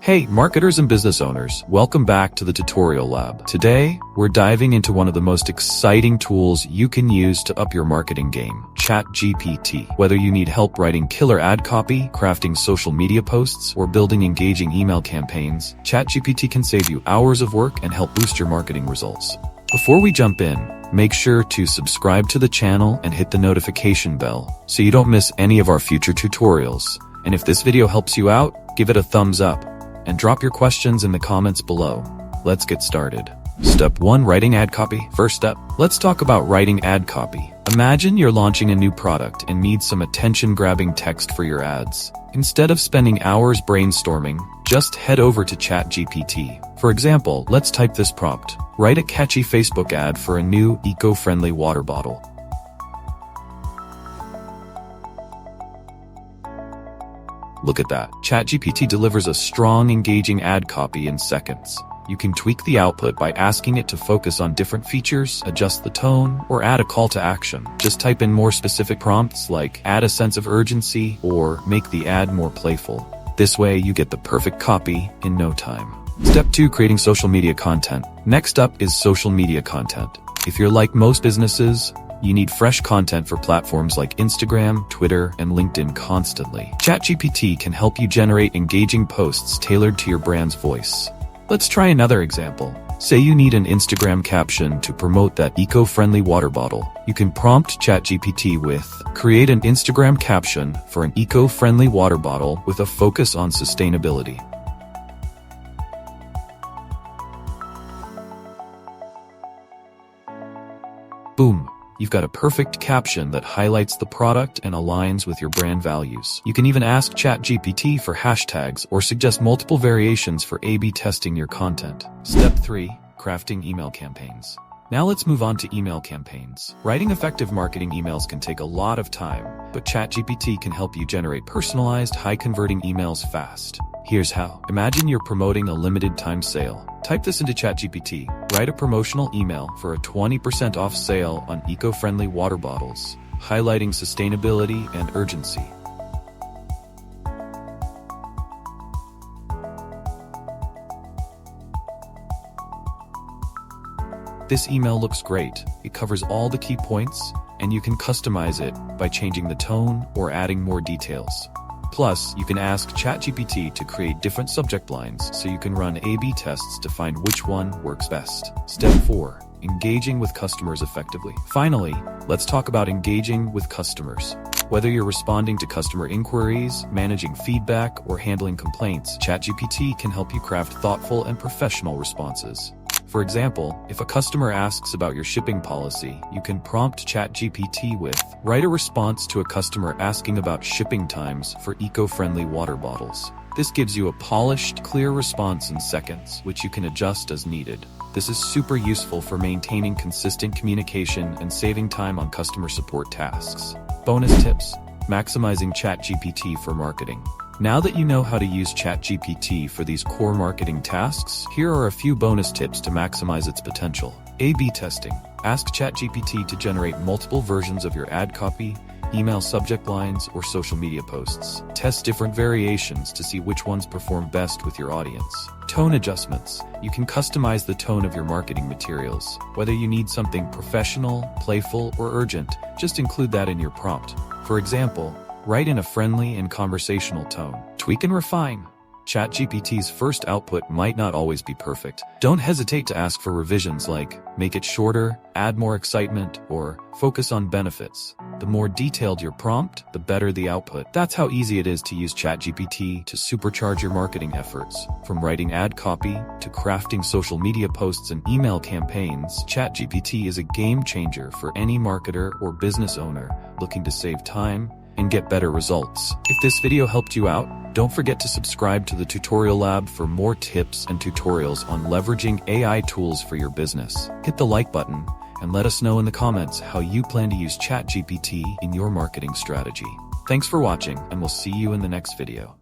Hey, marketers and business owners, welcome back to the Tutorial Lab. Today, we're diving into one of the most exciting tools you can use to up your marketing game, ChatGPT. Whether you need help writing killer ad copy, crafting social media posts, or building engaging email campaigns, ChatGPT can save you hours of work and help boost your marketing results. Before we jump in, make sure to subscribe to the channel and hit the notification bell so you don't miss any of our future tutorials. And if this video helps you out, give it a thumbs up. And drop your questions in the comments below. Let's get started. Step 1. Writing ad copy. First step, let's talk about writing ad copy. Imagine you're launching a new product and need some attention-grabbing text for your ads. Instead of spending hours brainstorming, just head over to ChatGPT. For example, let's type this prompt. Write a catchy Facebook ad for a new, eco-friendly water bottle. Look at that. ChatGPT delivers a strong, engaging ad copy in seconds. You can tweak the output by asking it to focus on different features, adjust the tone, or add a call to action. Just type in more specific prompts like add a sense of urgency or make the ad more playful. This way, you get the perfect copy in no time. Step 2. Creating social media content. Next up is social media content. If you're like most businesses, you need fresh content for platforms like Instagram, Twitter, and LinkedIn constantly. ChatGPT can help you generate engaging posts tailored to your brand's voice. Let's try another example. Say you need an Instagram caption to promote that eco-friendly water bottle. You can prompt ChatGPT with, create an Instagram caption for an eco-friendly water bottle with a focus on sustainability. Boom. You've got a perfect caption that highlights the product and aligns with your brand values. You can even ask ChatGPT for hashtags or suggest multiple variations for A/B testing your content. Step 3. Crafting email campaigns. Now let's move on to email campaigns. Writing effective marketing emails can take a lot of time, but ChatGPT can help you generate personalized, high-converting emails fast. Here's how. Imagine you're promoting a limited time sale. Type this into ChatGPT. Write a promotional email for a 20% off sale on eco-friendly water bottles, highlighting sustainability and urgency. This email looks great. It covers all the key points, and you can customize it by changing the tone or adding more details. Plus, you can ask ChatGPT to create different subject lines so you can run A/B tests to find which one works best. Step 4. Engaging with customers effectively. Finally, let's talk about engaging with customers. Whether you're responding to customer inquiries, managing feedback, or handling complaints, ChatGPT can help you craft thoughtful and professional responses. For example, if a customer asks about your shipping policy, you can prompt ChatGPT with, write a response to a customer asking about shipping times for eco-friendly water bottles. This gives you a polished, clear response in seconds, which you can adjust as needed. This is super useful for maintaining consistent communication and saving time on customer support tasks. Bonus tips: maximizing ChatGPT for marketing. Now that you know how to use ChatGPT for these core marketing tasks, here are a few bonus tips to maximize its potential. A/B testing. Ask ChatGPT to generate multiple versions of your ad copy, email subject lines, or social media posts. Test different variations to see which ones perform best with your audience. Tone adjustments. You can customize the tone of your marketing materials. Whether you need something professional, playful, or urgent, just include that in your prompt. For example, write in a friendly and conversational tone. Tweak and refine. ChatGPT's first output might not always be perfect. Don't hesitate to ask for revisions like, make it shorter, add more excitement, or focus on benefits. The more detailed your prompt, the better the output. That's how easy it is to use ChatGPT to supercharge your marketing efforts. From writing ad copy to crafting social media posts and email campaigns, ChatGPT is a game changer for any marketer or business owner looking to save time and get better results. If this video helped you out, don't forget to subscribe to the Tutorial Lab for more tips and tutorials on leveraging AI tools for your business. Hit the like button and let us know in the comments how you plan to use ChatGPT in your marketing strategy. Thanks for watching, and we'll see you in the next video.